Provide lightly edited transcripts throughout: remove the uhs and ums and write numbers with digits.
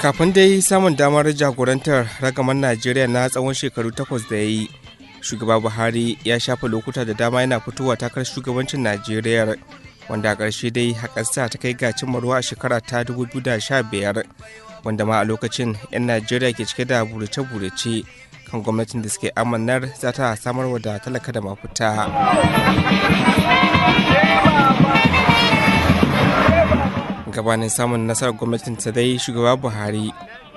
Kafin dai samun damar jagorantar ragamar Najeriya na tsawon shekaru 8 da ya yi, shugaba Buhari ya shafa lokuta da dama yana fitowa takarar shugabancin Najeriya, wanda a ƙarshe dai haƙarsa ta kai ga cimma ruwa a shekara ta 2015, wanda ma a lokacin 'yan Najeriya ke cike da burace-burace kan gwamnatin da suke amanar za ta samarwa da talaka da mafita. Gabanin samun nasarar gwamnatin ta dai, shugaba Buhari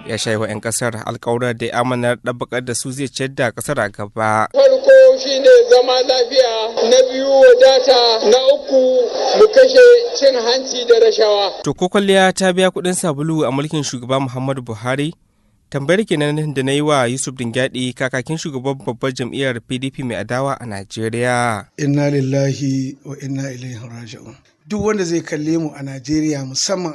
ya shayi wa 'yan kasar alkawarar da amanar ɗabbaƙar da su zai ciyar da kasar a gaba. Farko shine zama lafiya, na biyu wadata, na uku mu kashe cin hanci da rashawa. To ko kwalliya ta biya kuɗin sabulu a mulkin shugaba Muhammadu Buhari? Tambayar kenan da na yi wa Yusuf Dingyadi, kakakin shugaban babbar jam'iyyar PDP mai adawa a Najeriya. Inna lillahi wa inna ilaihi raji'un. Duk wanda zai kalle mu a Najeriya musamman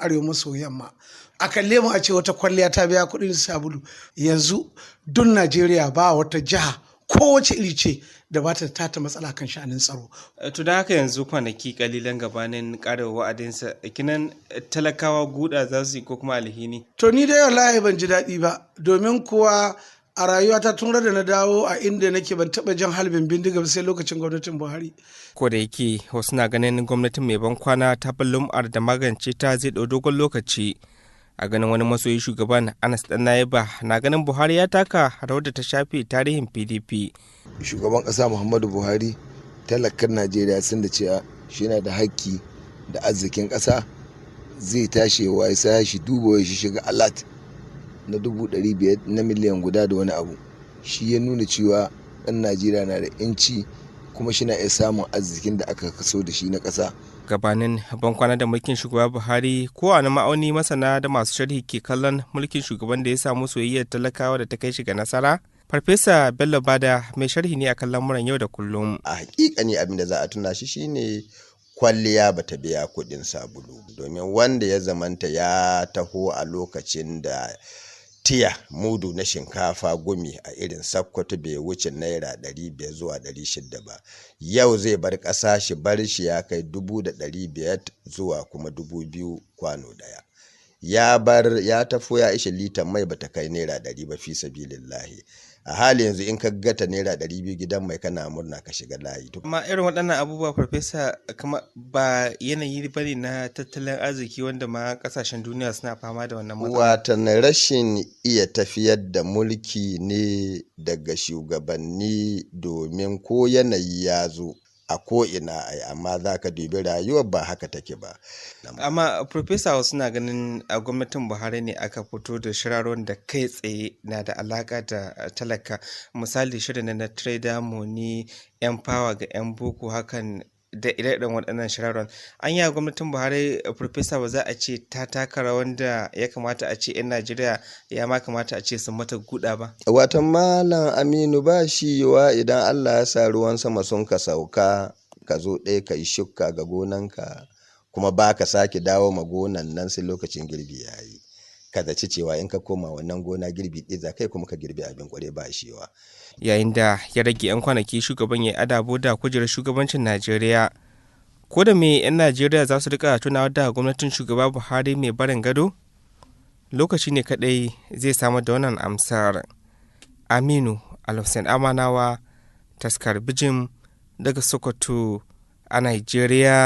arewa maso yamma, a kalle mu a ce wata kwalliya ta biya kuɗin sabulu. Yanzu duk Najeriya ba wata jiha kowace iri ce da ba ta tata matsala kan sha'anin tsaro. To da haka yanzu kwanaki kalilan gabanin ƙarar wa'adinsa, kinan talakawa guda za su yi ko kuma alhini? To ni dai wallahi ban ji daɗi ba, domin kuwa a rayuwata tun da na dawo a inda nake ban taɓa jan halbin bindiga ba sai lokacin gwamnatin Buhari. Ko da yake wasu na ganin gwamnatin mai ban kwana ta lum'ar da magance ta zai ɗau dogon lokaci. A ganin wani masoyi shugaban Anas Ɗannayeba na ganin Buhari ya taka rawar da ta shafe tarihin PDP. Shugaban ƙasa Muhammadu Buhari, talakan Najeriya sun da cewa shi yana da haƙƙi da arzikin ƙasa, zai tashi wa ya shi duba shi shiga alat na 500,000 na miliyan guda da wani abu. Shi ya nuna cewa ɗan Najeriya na da 'yanci kuma shi na iya samun arzikin da aka kaso da shi na ƙasa. Gabanin bankwana da mulkin shugaba Buhari, kowane ma'auni masana da masu sharhi ke kallon mulkin shugaban da ya samu soyayyar talakawa da ta kai shi ga nasara? Farfesa Bello Bada mai sharhi ne akan lamuran yau da kullum. A hakika ne abin da za a tuna shi shine kwalliya bata biya kuɗin sabulu, domin wanda ya zamanta ya taho a lokacin da tiya mudu na shinkafa gumi a irin Sokoto bai wuce naira 500 zuwa 600 ba, yau zai bar ƙasa shi bar shi ya kai 1,500 zuwa kuma 2,000 kwano daya. Ya tafo ya ishe litan mai bata kai naira 100 ba, fi sabilillahi. A hali yanzu in ka gata naira 200 gidan mai kana murna ka shiga layi. Amma irin waɗannan abubuwa, farfesa, kama ba yanayi bane na tattalin arziki wanda ma kasashen duniya suna fama da wannan matsala. Watan rashin iya tafiyar da mulki ne daga shugabanni, domin ko yanayi ya zo a ko'ina ai, amma za ka dubi rayuwar ba haka take ba. Amma Profesa, wasu na ganin a gwamnatin Buhari ne aka fito da shirarwan da kai tsaye na da alaka da talaka. Misali shirin na trader money, yan power ga yan boko, hakan da ire-iren waɗannan shirarwan. An yi a gwamnatin Buhari, Profesa, ba za a ce ta taka rawar da ya kamata a ce 'yan Najeriya ya ma kamata a ce sun mata guda ba? Watan Malam Aminu, ba shi yiwa idan Allah ya sa ruwan sama sun ka sauka, ka zo ɗaya ka yi shuka ga gonanka, kuma ba ka sake dawo ma gonan nan sai lokacin girbi ya yi. Ka zaci cewa in ka koma wannan gona girbi ɗaya za kai kuma ka girbi abin ƙware, ba shi yiwa. Yayin da ya rage 'yan kwanaki shugaban ya adabo da kujerar shugabancin Najeriya, ko da me 'yan Najeriya za su rika tunawa da gwamnatin shugaba Buhari mai barin gado? Lokaci ne kadai zai samar da wannan amsar. Aminu Alhussein Amanawa, taskar Bijim daga Sokoto a Najeriya.